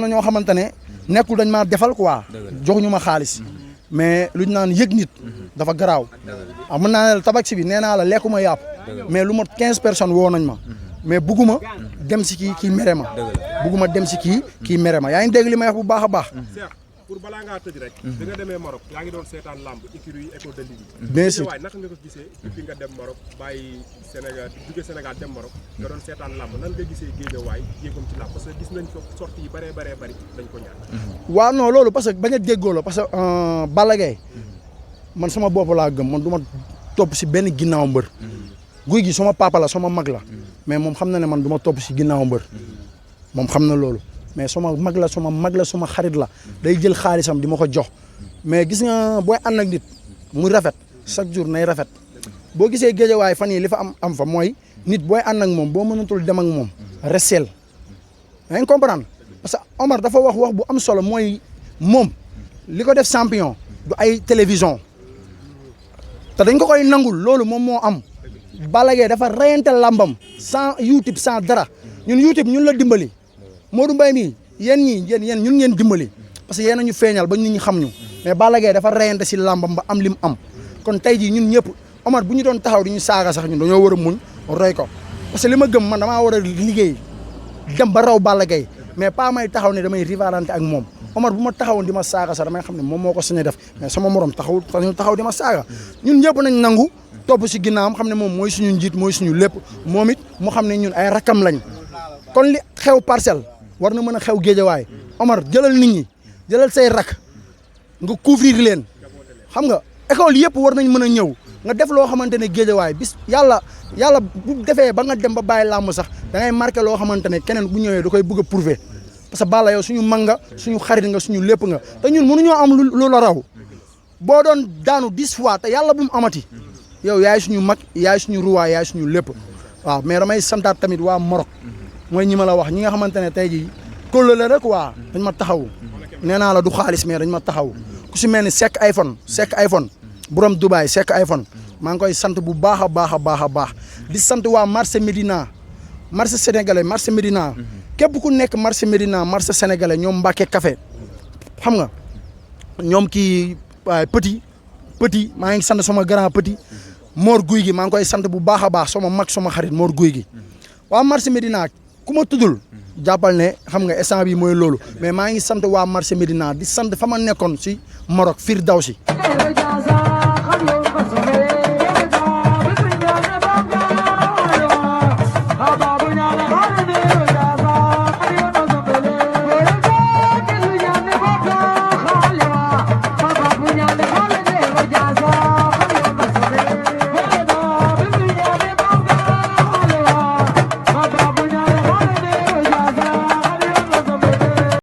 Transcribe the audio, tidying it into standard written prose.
na ñoo xamante ne nekkul dañ maa defal quoi joxuñu ma xaalis mais lu ñu naan yëg nit dafa garaaw mën naa ne tabaski bi nee naa la lekkuma yàpp mais lu mot 15 personnes woo nañ ma mais bugguma dem si kii mere ma bugguma dem si kii mere ma yaa ngi dégg li may wax bu baax a baax pour balaa ngaa tëj rek bi nga demee Maroc yaa ngi doon seetaan lamb écurie école de Ligue bien sûr waaye naka nga ko gisee depuis nga dem Maroc bàyyi Sénégal jóge Sénégal dem Maroc nga doon seetaan lamb nan nga gisee Guédiawaye yéegam ci lamb parce que gis nañ ko sortie yi bëree bëri dañ ko ñaan waaw non loolu parce que bañ a déggoo la parce que Balla Gaye man sama bopp laa gëm man du ma topp si benn ginnaaw mbër guy gi sama papa la sama mag la mais moom xam na ne man du ma topp si ginnaaw mbër moom xam na loolu mais sama mag la suma xarit la day jël xaalisam di ma ko jox mais gis nga booy ànd ak nit muy rafet chaque jour nay rafet boo gisee Guédiawaye fan yi li fa am fa mooy nit booy ànd ak moom boo mënatul dem ak moom resel yaa ngi comprendre parce que Omar dafa wax bu am solo mooy moom li ko def champion du ay télévision te dañ ko koy nangul loolu moom moo am Balla Gaye dafa reyante lambam sans YouTube sans dara ñun YouTube ñun la dimbali Modou Mbaye mii yéen ñun ngeen dimbali parce que yéen a ñu feeñal ba nit ñi xam ñu mais Balla Gaye dafa reyante si lambam ba am lim am kon tey jii ñun ñëpp Omar bu ñu doon taxaw di ñu saaga sax ñun dañoo war a muñ roy ko parce que li ma gëm man damaa war a liggéey dem ba raw Balla Gaye mais pas may taxaw ne damay rivalante ak moom Omar bu ma taxawoon di ma saaga sax damay xam ne moom moo ko sañ a def mais sama morom taxaw di ma saaga ñun ñëpp nañ nangu topp si ginnaawam xam ne moom mooy suñu njiit mooy suñu lépp moom it mu xam ne ñun ay rakam lañ kon li xew Parcelles war na mën a xew Guédiawaye Omar jëlal nit ñi jëlal say rak nga couvrir leen xam nga école yëpp war nañ mën a ñëw nga def loo xamante ne Guédiawaye bis yàlla bu defee ba nga dem ba bàyyi làmb sax da ngay marqué loo xamante ne keneen bu ñëwee da koy bëgg a prouver parce que Balla yow suñu mag nga suñu xarit nga suñu lépp nga te ñun mënuñoo am lu la raw boo doon daanu 10 fois te yàlla bu mu amati yow yaay suñu mag yaay suñu ruwaay yaay suñu lépp waaw mais damay santaat tamit waa Maroc mooy ñi ma la wax ñi nga xamante ne tey jii kóllëre rek waa dañ ma taxaw nee naa la du xaalis mais dañ ma taxaw ku si mel ni Seck iPhone borom Dubaay Seck iPhone maa ngi koy sant bu baax a baax di sant waa marché Médina marché sénégalais marché Médina képp ku nekk marché Médina marché sénégalais ñoom Mbacke Café xam nga ñoom kii petit maa ngi sant sama grand petit Mor Guy gi maa ngi koy sant bu baax a baax sama mag sama xarit Mor Guy gi waa marché Médina ku ma tuddul jàppal ne xam nga instant bi mooy loolu mais maa ngi sant waa marché Médina di sant fa ma nekkoon si Maroc Firdawsi